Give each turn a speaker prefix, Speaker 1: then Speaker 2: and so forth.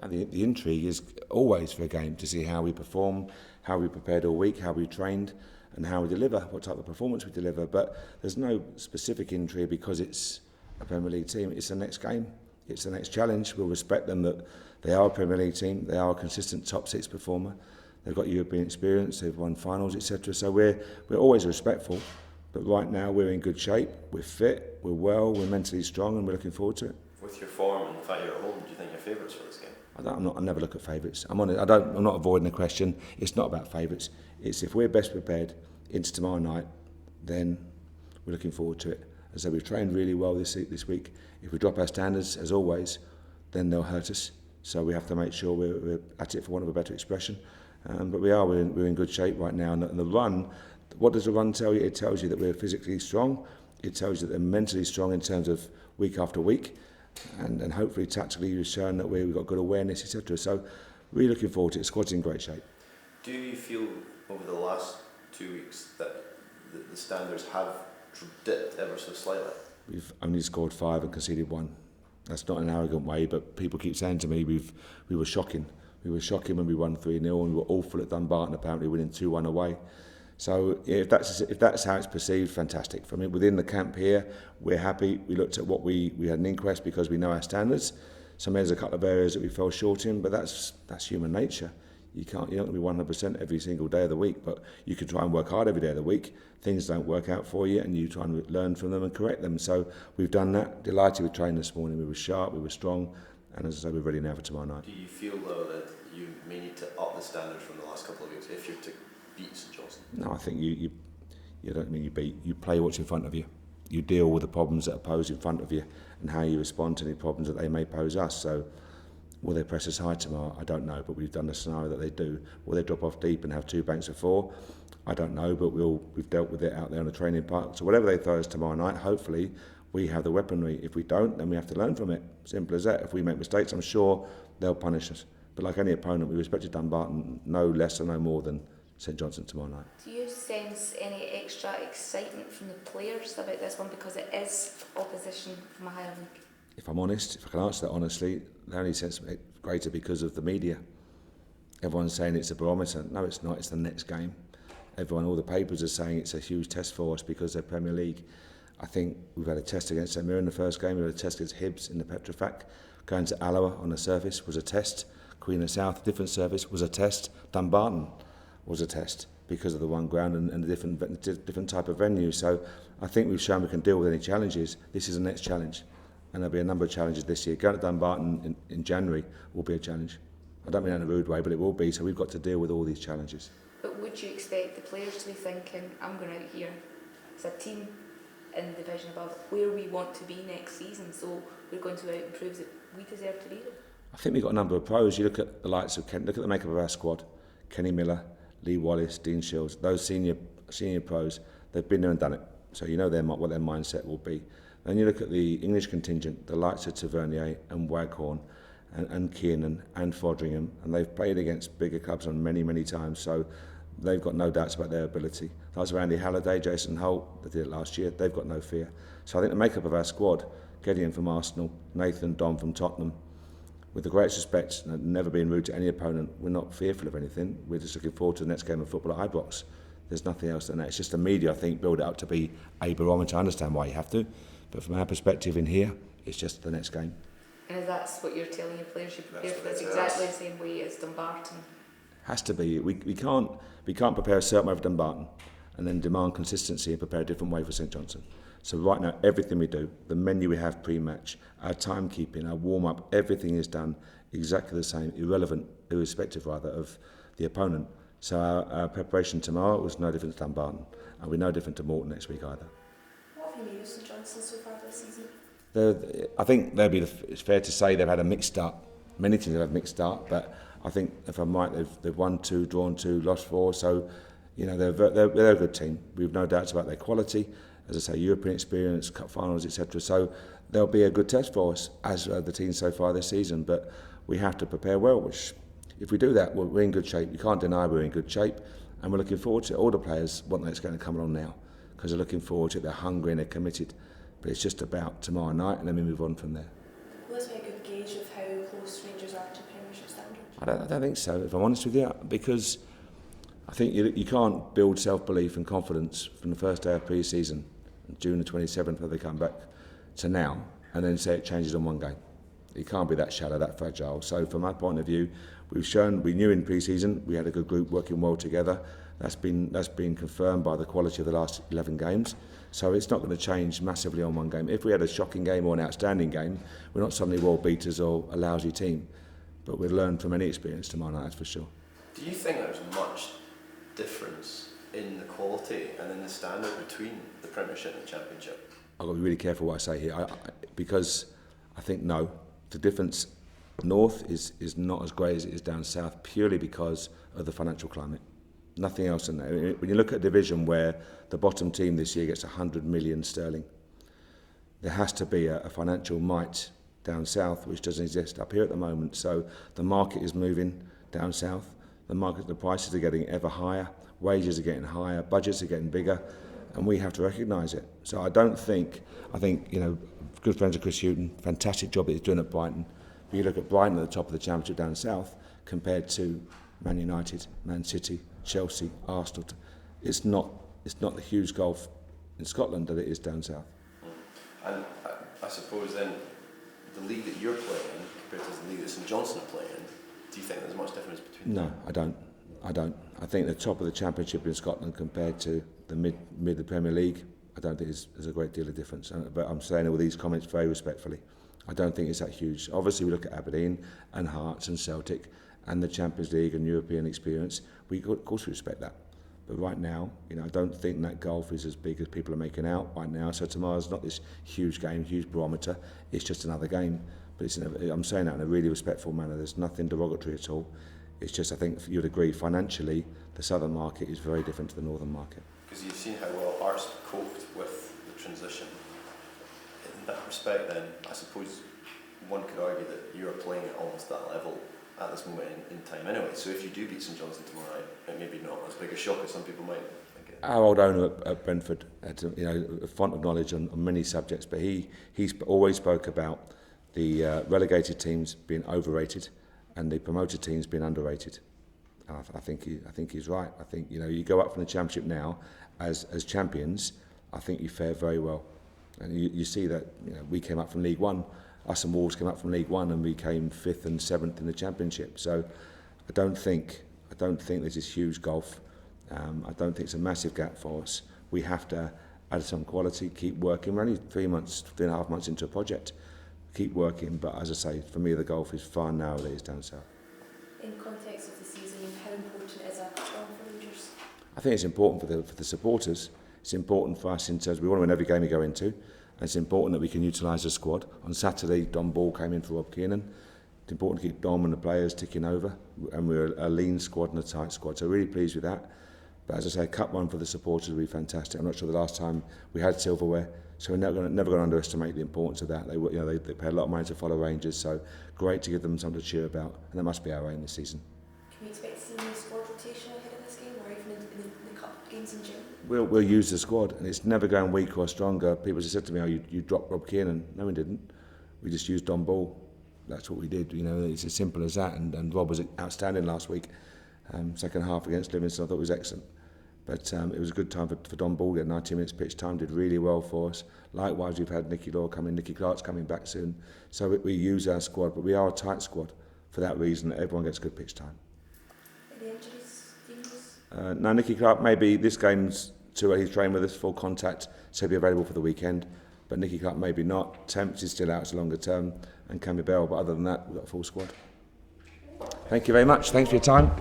Speaker 1: Now, the intrigue is always for a game to see how we perform, how we prepared all week, how we trained, and how we deliver, what type of performance we deliver. But there's no specific intrigue because it's a Premier League team. It's the next game. It's the next challenge. We'll respect them that they are a Premier League team. They are a consistent top six performer. They've got European experience. They've won finals, etc. So we're always respectful. But right now we're in good shape. We're fit. We're well. We're mentally strong, and we're looking forward to it.
Speaker 2: With your form and the fact you're at home, do you think you're favourites for this game?
Speaker 1: I never look at favourites. I'm not avoiding the question. It's not about favourites. It's if we're best prepared into tomorrow night, then we're looking forward to it. As I say, we've trained really well this week. If we drop our standards, as always, then they'll hurt us. So we have to make sure we're at it, for want of a better expression. But we're in good shape right now. And the run, what does the run tell you? It tells you that we're physically strong. It tells you that they're mentally strong in terms of week after week. And hopefully tactically we've shown that we've got good awareness, etc. So really looking forward to it. The squad's in great shape.
Speaker 2: Do you feel over the last 2 weeks that the standards have dipped ever so slightly?
Speaker 1: We've only scored 5 and conceded 1. That's not an arrogant way, but people keep saying to me we were shocking. We were shocking when we won 3-0 and we were awful at Dumbarton, apparently winning 2-1 away. So if that's how it's perceived, fantastic. For me, within the camp here, we're happy. We looked at what we had an inquest because we know our standards. There's a couple of areas that we fell short in, but that's human nature. You're not going to be 100% every single day of the week, but you can try and work hard every day of the week. Things don't work out for you, and you try and learn from them and correct them. So we've done that. Delighted with training this morning. We were sharp, we were strong, and as I say, we're ready now for tomorrow night.
Speaker 2: Do you feel though that you may need to up the standards from the last couple of weeks if you're to beat St Johnstone?
Speaker 1: No, I think you don't mean you beat. You play what's in front of you. You deal with the problems that are posed in front of you and how you respond to any problems that they may pose us. So will they press us high tomorrow? I don't know, but we've done the scenario that they do. Will they drop off deep and have 2 banks of 4? I don't know, but we've dealt with it out there on the training park. So whatever they throw us tomorrow night, hopefully we have the weaponry. If we don't, then we have to learn from it. Simple as that. If we make mistakes, I'm sure they'll punish us. But like any opponent, we respected Dumbarton no less or no more than St Johnstone tomorrow night.
Speaker 3: Do you sense any extra excitement from the players about this one because it is opposition from a higher league?
Speaker 1: If I'm honest, if I can answer that honestly, the only sense it's greater because of the media. Everyone's saying it's a barometer. No, it's not. It's the next game. All the papers are saying it's a huge test for us because they're Premier League. I think we've had a test against St Mirren in the first game. We had a test against Hibs in the Petrofac. Going to Alloa on the surface was a test. Queen of South, different surface, was a test. Dumbarton was a test because of the one ground and the different type of venue. So I think we've shown we can deal with any challenges. This is the next challenge. And there'll be a number of challenges this year. Going to Dumbarton in January will be a challenge. I don't mean that in a rude way, but it will be. So we've got to deal with all these challenges.
Speaker 3: But would you expect the players to be thinking, I'm going out here as a team in the division above where we want to be next season, so we're going to out and prove that we deserve to be there?
Speaker 1: I think we've got a number of pros. You look at the likes of look at the makeup of our squad. Kenny Miller, Lee Wallace, Dean Shields, those senior pros, they've been there and done it. So you know what their mindset will be. Then you look at the English contingent, the likes of Tavernier and Waghorn and Kiernan and Fodringham, and they've played against bigger clubs on many, many times. So they've got no doubts about their ability. That was Andy Halliday, Jason Holt, they did it last year. They've got no fear. So I think the makeup of our squad, Gideon from Arsenal, Nathan Don from Tottenham, with the greatest respect and never being rude to any opponent, we're not fearful of anything. We're just looking forward to the next game of football at Ibrox. There's nothing else than that. It's just the media, I think, build it up to be a barometer. I understand why you have to, but from our perspective in here, it's just the next game.
Speaker 3: And is that what you're telling your players? You prepare for this exactly the same way as Dumbarton?
Speaker 1: Has to be. We can't prepare a certain way for Dumbarton and then demand consistency and prepare a different way for St Johnstone. So right now, everything we do, the menu we have pre-match, our timekeeping, our warm-up, everything is done exactly the same, irrespective of the opponent. So our preparation tomorrow was no different to Dumbarton, and we're no different to Morton next week either.
Speaker 4: What have you made of St Johnstone so far this season?
Speaker 1: I think it's fair to say they've had a mixed start. Many teams have had a mixed start, but I think if I'm right, they've won 2, drawn 2, lost 4. So, you know, they're a good team. We've no doubts about their quality. As I say, European experience, cup finals, etc. So they'll be a good test for us, as the teams so far this season. But we have to prepare well, which if we do that, we're in good shape. You can't deny we're in good shape, and we're looking forward to it. All the players want that it's going to come along now because they're looking forward to it. They're hungry and they're committed. But it's just about tomorrow night, and then we move on from there.
Speaker 4: Will this be a good gauge of how close Rangers are to Premiership standard?
Speaker 1: I don't think so, if I'm honest with you, because I think you can't build self-belief and confidence from the first day of pre-season, June the 27th, where they come back, to now, and then say it changes on one game. It can't be that shallow, that fragile. So from my point of view, we knew in pre-season we had a good group working well together. That's been confirmed by the quality of the last 11 games. So it's not going to change massively on one game. If we had a shocking game or an outstanding game, we're not suddenly world beaters or a lousy team. But we've learned from any experience tomorrow night, that's for sure.
Speaker 2: Do you think there's much difference in the quality and in the standard between the Premiership and the Championship?
Speaker 1: I've got to be really careful what I say here, because I think no. The difference north is not as great as it is down south, purely because of the financial climate. Nothing else in there. When you look at a division where the bottom team this year gets 100 million sterling, there has to be a financial might down south which doesn't exist up here at the moment. So the market is moving down south. The prices are getting ever higher, wages are getting higher, budgets are getting bigger, and we have to recognise it. So I think good friends of Chris Hughton, fantastic job that he's doing at Brighton. But you look at Brighton at the top of the Championship down south compared to Man United, Man City, Chelsea, Arsenal. It's not the huge gulf in Scotland that it is down south.
Speaker 2: And I suppose then the league that you're playing in compared to the league that St Johnstone are playing in, do you think there's much difference between them?
Speaker 1: No, I don't. I think the top of the Championship in Scotland compared to the mid of the Premier League, I don't think there's a great deal of difference. But I'm saying all these comments very respectfully. I don't think it's that huge. Obviously, we look at Aberdeen and Hearts and Celtic and the Champions League and European experience. Of course we respect that. But right now, I don't think that gulf is as big as people are making out right now. So tomorrow's not this huge game, huge barometer. It's just another game. But I'm saying that in a really respectful manner. There's nothing derogatory at all. It's just, I think you'd agree, financially, the southern market is very different to the northern market.
Speaker 2: Because you've seen how well Hearts coped with the transition. In that respect then, I suppose one could argue that you're playing at almost that level at this moment in time anyway. So if you do beat St Johnstone tomorrow night, it may be not as big a shock as some people might think.
Speaker 1: Our old owner at Brentford had a font of knowledge on many subjects, but he's always spoke about the relegated teams being overrated and the promoted teams being underrated. And I think he's right. I think you go up from the Championship now as champions. I think you fare very well, and you see that we came up from League One. Us and Wolves came up from League One and we came 5th and 7th in the Championship. So I don't think there's this huge gulf. I don't think it's a massive gap for us. We have to add some quality, keep working. We're only 3.5 months into a project. Keep working, but as I say, for me the gulf is far narrower than it is down south.
Speaker 4: In context of the season, how important is a cup run for Rangers?
Speaker 1: I think it's important for the supporters. It's important for us in terms we want to win every game we go into. And it's important that we can utilise the squad. On Saturday, Dom Ball came in for Rob Kiernan. It's important to keep Dom and the players ticking over. And we're a lean squad and a tight squad. So really pleased with that. But as I say, a cup run for the supporters will be fantastic. I'm not sure the last time we had silverware. So we're never going to underestimate the importance of that. They pay a lot of money to follow Rangers. So great to give them something to cheer about. And that must be our aim this season.
Speaker 4: Can we expect to see any squad rotation ahead of this game or even in the cup games in June?
Speaker 1: We'll use the squad, and it's never going weaker or stronger. People just said to me, "Oh, you dropped Rob Kiernan." No, we didn't. We just used Don Ball. That's what we did. It's as simple as that. And Rob was outstanding last week. Second half against Livingston, I thought it was excellent. But it was a good time for Don Ball. He had 90 minutes pitch time, did really well for us. Likewise, we've had Nicky Law come in. Nicky Clark's coming back soon. So we use our squad, but we are a tight squad for that reason, that everyone gets good pitch time.
Speaker 4: Any injuries,
Speaker 1: No, Nicky Clark, maybe this game's too early. He's training with us, full contact, so he'll be available for the weekend. But Nicky Clark maybe not. Temps is still out, it's a longer term. And Cammy Bell, but other than that, we've got a full squad. Thank you very much. Thanks for your time.